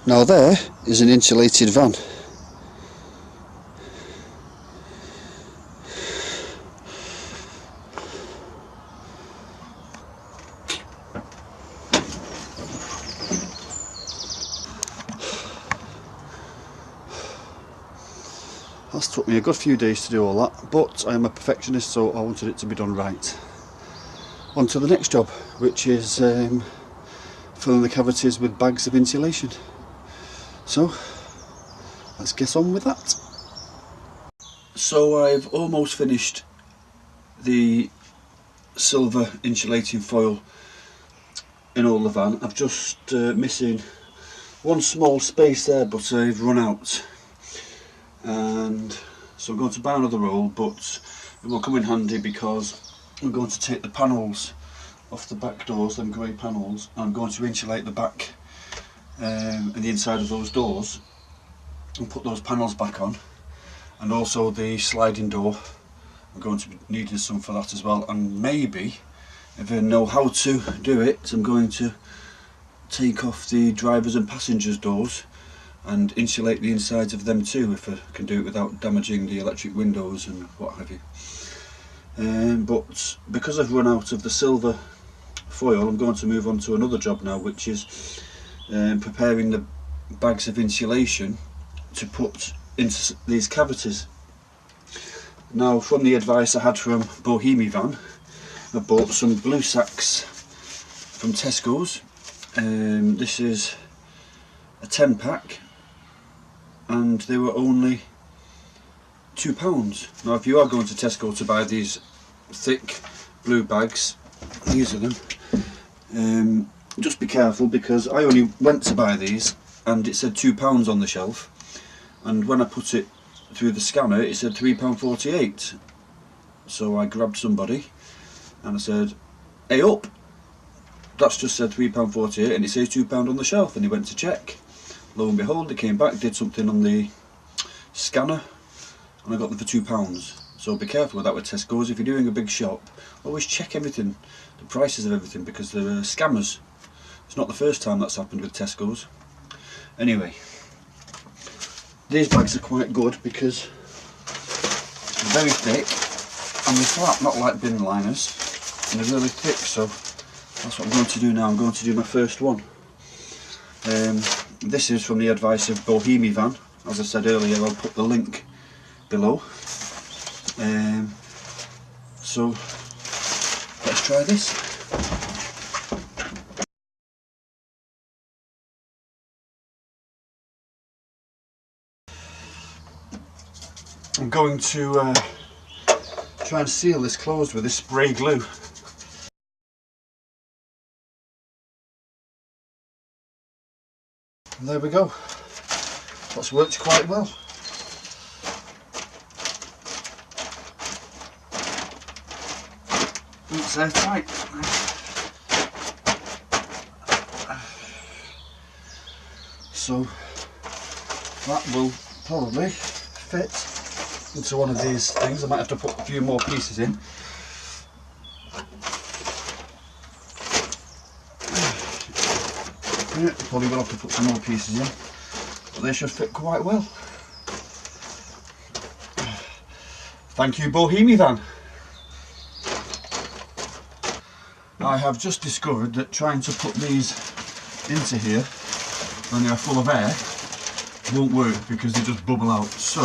Now there is an insulated van. That's took me a good few days to do all that, but I am a perfectionist, so I wanted it to be done right. On to the next job, which is filling the cavities with bags of insulation. So let's get on with that. So I've almost finished the silver insulating foil in all the van. I've just missing one small space there, but I've run out, and so I'm going to buy another roll, but it will come in handy because I'm going to take the panels off the back doors, them grey panels, and I'm going to insulate the back and the inside of those doors and put those panels back on, and also the sliding door. I'm going to be needing some for that as well, and maybe, if I know how to do it, I'm going to take off the drivers and passengers doors and insulate the insides of them too, if I can do it without damaging the electric windows and what have you. But because I've run out of the silver foil, I'm going to move on to another job now, which is preparing the bags of insulation to put into these cavities. Now, from the advice I had from HandyMan, I bought some glue sacks from Tesco's. This is a 10 pack and they were only £2. Now if you are going to Tesco to buy these thick blue bags, these are them, just be careful, because I only went to buy these and it said £2 on the shelf, and when I put it through the scanner it said £3.48. So I grabbed somebody and I said, "Hey up, that's just said £3.48 and it says £2 on the shelf," and he went to check. Lo and behold, he came back, did something on the scanner, and I got them for £2. So be careful with that with Tesco's. If you're doing a big shop, always check everything, the prices of everything, because they're scammers. It's not the first time that's happened with Tesco's. Anyway, these bags are quite good because they're very thick and they're flat, not like bin liners, and they're really thick, so that's what I'm going to do now. I'm going to do my first one. This is from the advice of HandyMan. As I said earlier, I'll put the link below. So let's try this. I'm going to try and seal this closed with this spray glue. And there we go. That's worked quite well. It's airtight. So that will probably fit into one of these things. I might have to put a few more pieces in. Yeah, probably will have to put some more pieces in, but they should fit quite well. Thank you, HandyMan. I have just discovered that trying to put these into here when they are full of air won't work, because they just bubble out. So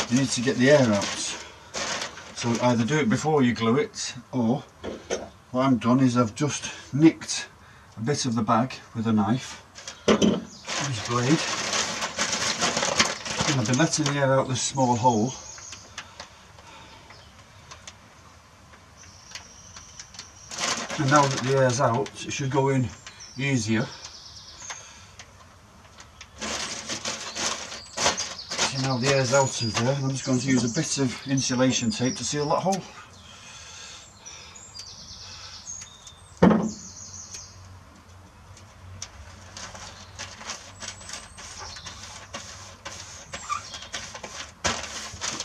you need to get the air out. So either do it before you glue it, or what I've done is I've just nicked a bit of the bag with a knife, this blade, and I've been letting the air out this small hole. And now that the air's out, it should go in easier. So now the air's out of there, I'm just going to use a bit of insulation tape to seal that hole.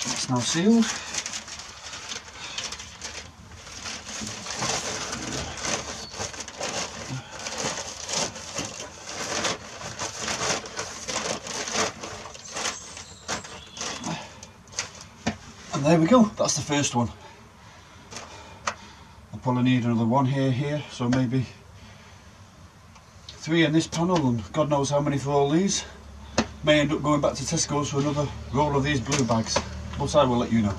It's now sealed. And there we go, that's the first one. I'll probably need another one here, so maybe 3 in this panel, and God knows how many for all these. May end up going back to Tesco's for another roll of these blue bags, but I will let you know.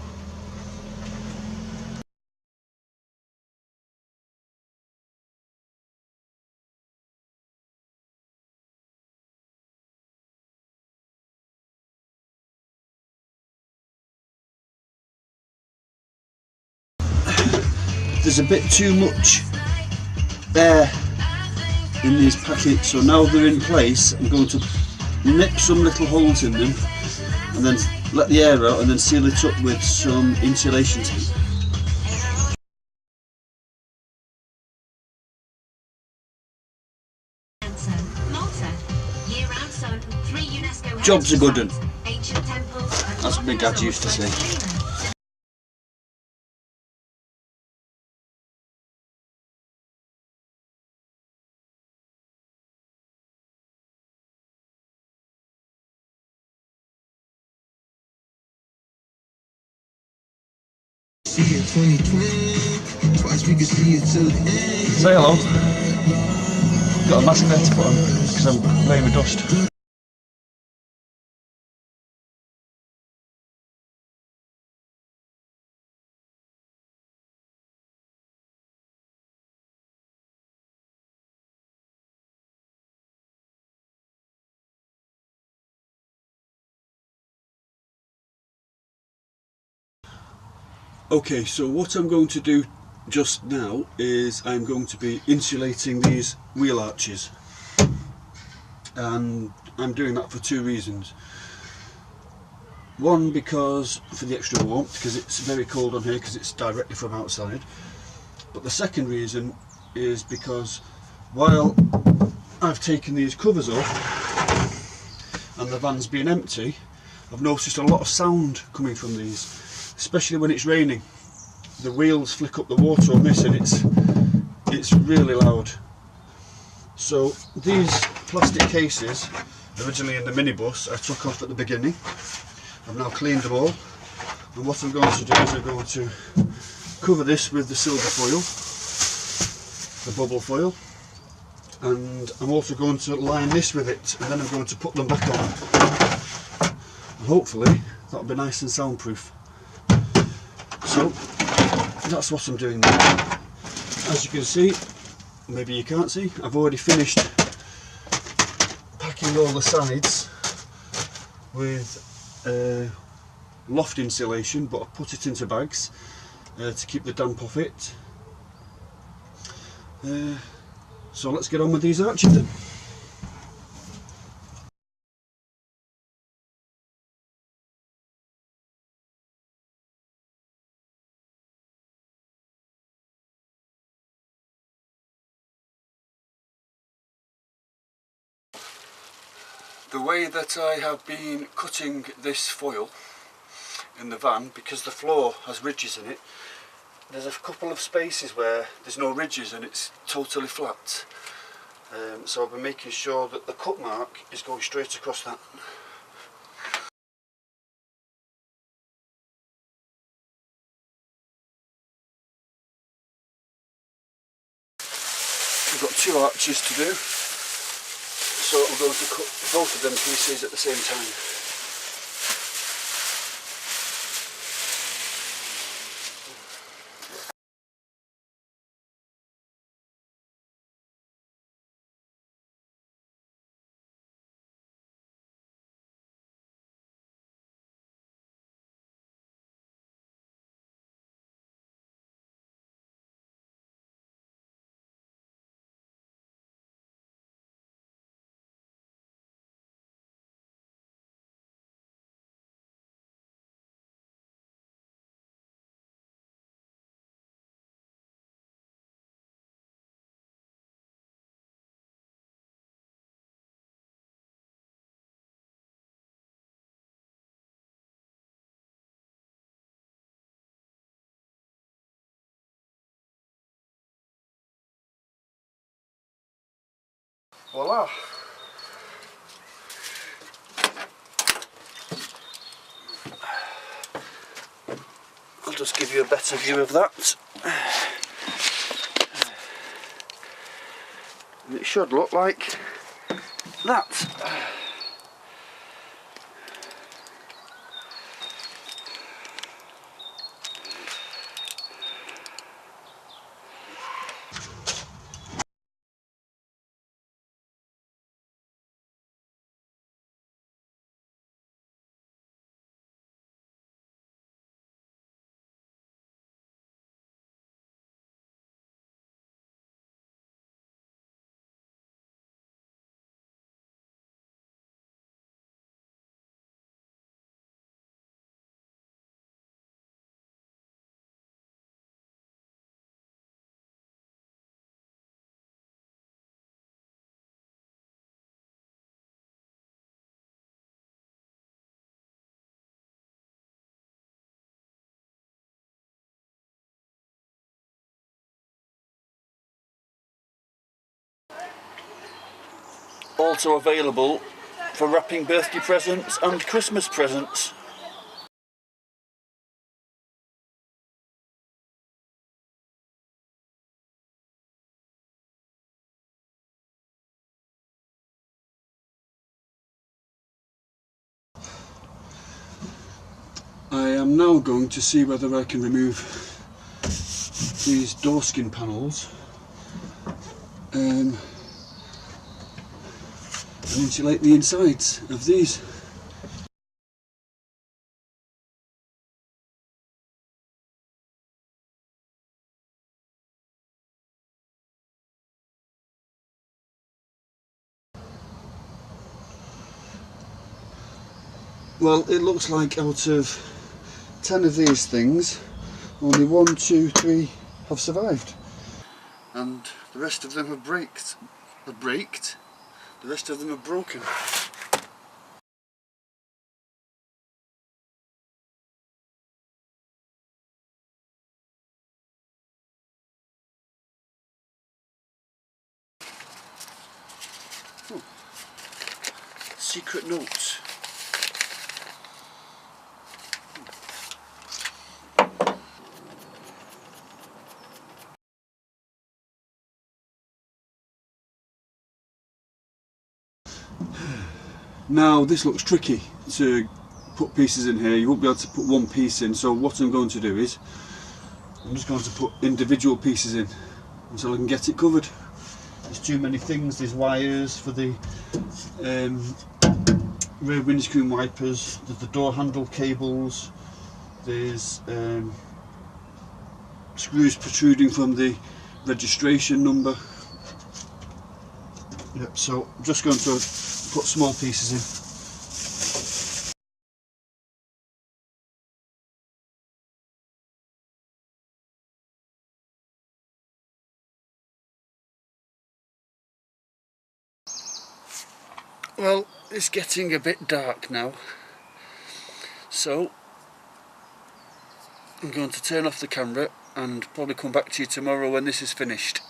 There's a bit too much air in these packets, so now they're in place, I'm going to nip some little holes in them and then let the air out and then seal it up with some insulation tape. Job's a good one. That's what my dad used to say. Say hello. Got a mask there to put on because I'm laying with dust. Okay, so what I'm going to do just now is I'm going to be insulating these wheel arches, and I'm doing that for 2 reasons. One, because for the extra warmth, because it's very cold on here because it's directly from outside, but the second reason is because while I've taken these covers off and the van's been empty, I've noticed a lot of sound coming from these, especially when it's raining. The wheels flick up the water on this and it's really loud. So these plastic cases, originally in the minibus, I took off at the beginning. I've now cleaned them all, and what I'm going to do is I'm going to cover this with the silver foil, the bubble foil, and I'm also going to line this with it, and then I'm going to put them back on, and hopefully that'll be nice and soundproof. So that's what I'm doing now. As you can see, maybe you can't see, I've already finished packing all the sides with loft insulation, but I've put it into bags to keep the damp off it. So let's get on with these arches then. The way that I have been cutting this foil in the van, because the floor has ridges in it, there's a couple of spaces where there's no ridges and it's totally flat. So I've been making sure that the cut mark is going straight across that. We've got 2 arches to do, so I'm going to cut both of them pieces at the same time. Voila! I'll just give you a better view of that. And it should look like that. Also available for wrapping birthday presents and Christmas presents. I am now going to see whether I can remove these door skin panels and insulate the insides of these. Well, it looks like out of 10 of these things, only 1, 2, 3 have survived. And the rest of them have braked. The rest of them are broken. Oh. Secret notes. Now this looks tricky to put pieces in here. You won't be able to put one piece in, so what I'm going to do is I'm just going to put individual pieces in until I can get it covered. There's too many things. There's wires for the rear windscreen wipers, there's the door handle cables, there's screws protruding from the registration number. Yep, so I'm just going to put small pieces in. Well, it's getting a bit dark now, so I'm going to turn off the camera and probably come back to you tomorrow when this is finished.